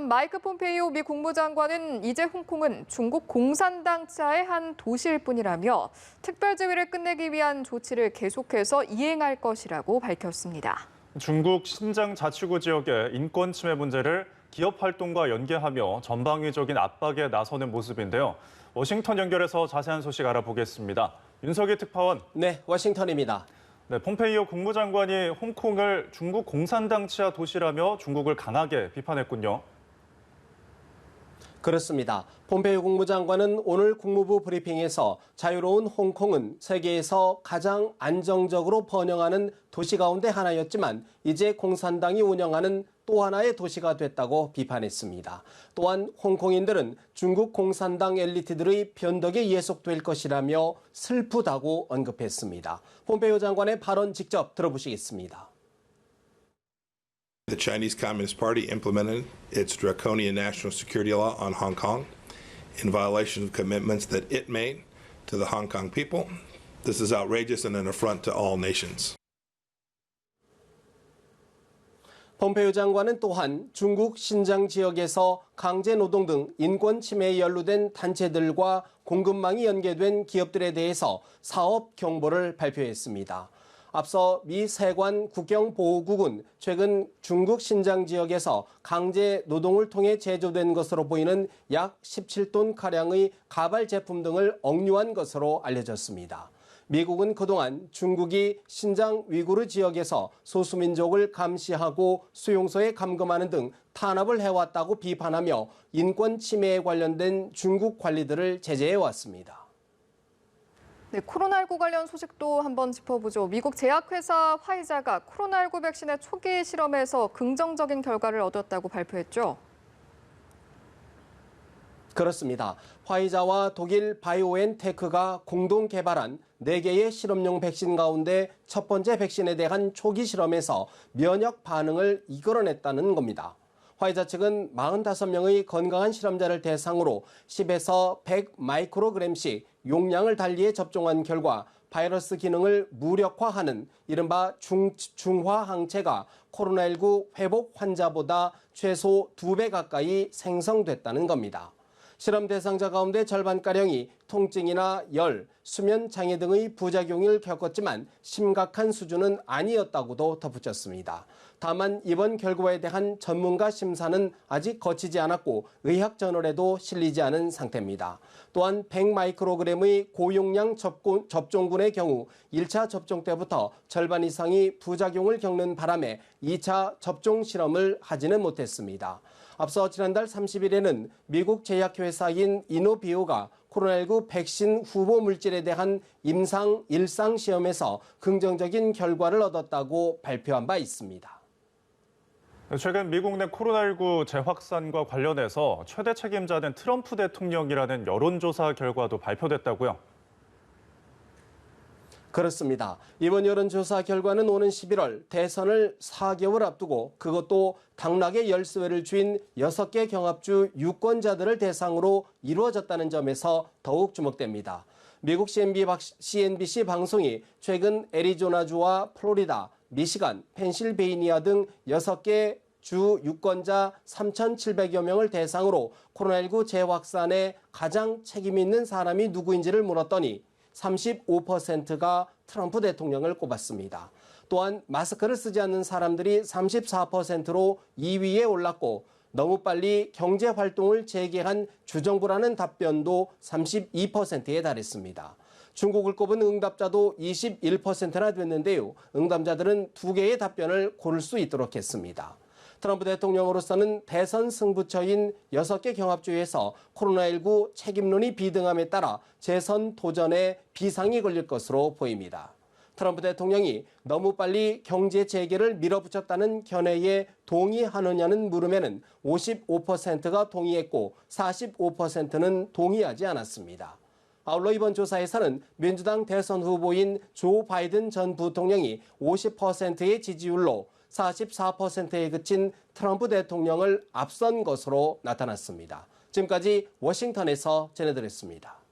마이크 폼페이오 미 국무장관은 이제 홍콩은 중국 공산당자의 한 도시일 뿐이라며 특별지위를 끝내기 위한 조치를 계속해서 이행할 것이라고 밝혔습니다. 중국 신장 자치구 지역의 인권 침해 문제를 기업 활동과 연계하며 전방위적인 압박에 나서는 모습인데요. 워싱턴 연결해서 자세한 소식 알아보겠습니다. 윤석희 특파원. 네, 워싱턴입니다. 네, 폼페이오 국무장관이 홍콩을 중국 공산당 치하 도시라며 중국을 강하게 비판했군요. 그렇습니다. 폼페이오 국무장관은 오늘 국무부 브리핑에서 자유로운 홍콩은 세계에서 가장 안정적으로 번영하는 도시 가운데 하나였지만 이제 공산당이 운영하는 또 하나의 도시가 됐다고 비판했습니다. 또한 홍콩인들은 중국 공산당 엘리트들의 변덕에 예속될 것이라며 슬프다고 언급했습니다. 폼페이오 장관의 발언 직접 들어보시겠습니다. The Chinese Communist Party implemented its draconian national security law on Hong Kong in violation of commitments that it made to the Hong Kong people. This is outrageous and an affront to all nations. 폼페이오 장관은 또한 중국 신장 지역에서 강제 노동 등 인권 침해에 연루된 단체들과 공급망이 연계된 기업들에 대해서 사업 경보를 발표했습니다. 앞서 미 세관 국경보호국은 최근 중국 신장 지역에서 강제 노동을 통해 제조된 것으로 보이는 약 17톤가량의 가발 제품 등을 억류한 것으로 알려졌습니다. 미국은 그동안 중국이 신장 위구르 지역에서 소수민족을 감시하고 수용소에 감금하는 등 탄압을 해왔다고 비판하며 인권 침해에 관련된 중국 관리들을 제재해왔습니다. 네, 코로나19 관련 소식도 한번 짚어보죠. 미국 제약회사 화이자가 코로나19 백신의 초기 실험에서 긍정적인 결과를 얻었다고 발표했죠. 그렇습니다. 화이자와 독일 바이오엔테크가 공동 개발한 4개의 실험용 백신 가운데 첫 번째 백신에 대한 초기 실험에서 면역 반응을 이끌어냈다는 겁니다. 화이자 측은 45명의 건강한 실험자를 대상으로 10에서 100 마이크로그램씩 용량을 달리해 접종한 결과 바이러스 기능을 무력화하는 이른바 중화 항체가 코로나19 회복 환자보다 최소 2배 가까이 생성됐다는 겁니다. 실험 대상자 가운데 절반가량이 통증이나 열, 수면 장애 등의 부작용을 겪었지만 심각한 수준은 아니었다고도 덧붙였습니다. 다만 이번 결과에 대한 전문가 심사는 아직 거치지 않았고 의학저널에도 실리지 않은 상태입니다. 또한 100마이크로그램의 고용량 접종군의 경우 1차 접종 때부터 절반 이상이 부작용을 겪는 바람에 2차 접종 실험을 하지는 못했습니다. 앞서 지난달 30일에는 미국 제약회사인 이노비오가 코로나19 백신 후보 물질에 대한 임상 1상 시험에서 긍정적인 결과를 얻었다고 발표한 바 있습니다. 최근 미국 내 코로나19 재확산과 관련해서 최대 책임자는 트럼프 대통령이라는 여론조사 결과도 발표됐다고요? 그렇습니다. 이번 여론조사 결과는 오는 11월 대선을 4개월 앞두고 그것도 당락의 열쇠를 쥔 6개 경합주 유권자들을 대상으로 이루어졌다는 점에서 더욱 주목됩니다. 미국 CNBC 방송이 최근 애리조나주와 플로리다, 미시간, 펜실베이니아 등 6개 주 유권자 3,700여 명을 대상으로 코로나19 재확산에 가장 책임 있는 사람이 누구인지를 물었더니 35%가 트럼프 대통령을 꼽았습니다. 또한 마스크를 쓰지 않는 사람들이 34%로 2위에 올랐고 너무 빨리 경제 활동을 재개한 주정부라는 답변도 32%에 달했습니다. 중국을 꼽은 응답자도 21%나 됐는데요. 응답자들은 2개의 답변을 고를 수 있도록 했습니다. 트럼프 대통령으로서는 대선 승부처인 6개 경합주에서 코로나19 책임론이 비등함에 따라 재선 도전에 비상이 걸릴 것으로 보입니다. 트럼프 대통령이 너무 빨리 경제 재개를 밀어붙였다는 견해에 동의하느냐는 물음에는 55%가 동의했고 45%는 동의하지 않았습니다. 아울러 이번 조사에서는 민주당 대선 후보인 조 바이든 전 부통령이 50%의 지지율로 44%에 그친 트럼프 대통령을 앞선 것으로 나타났습니다. 지금까지 워싱턴에서 전해드렸습니다.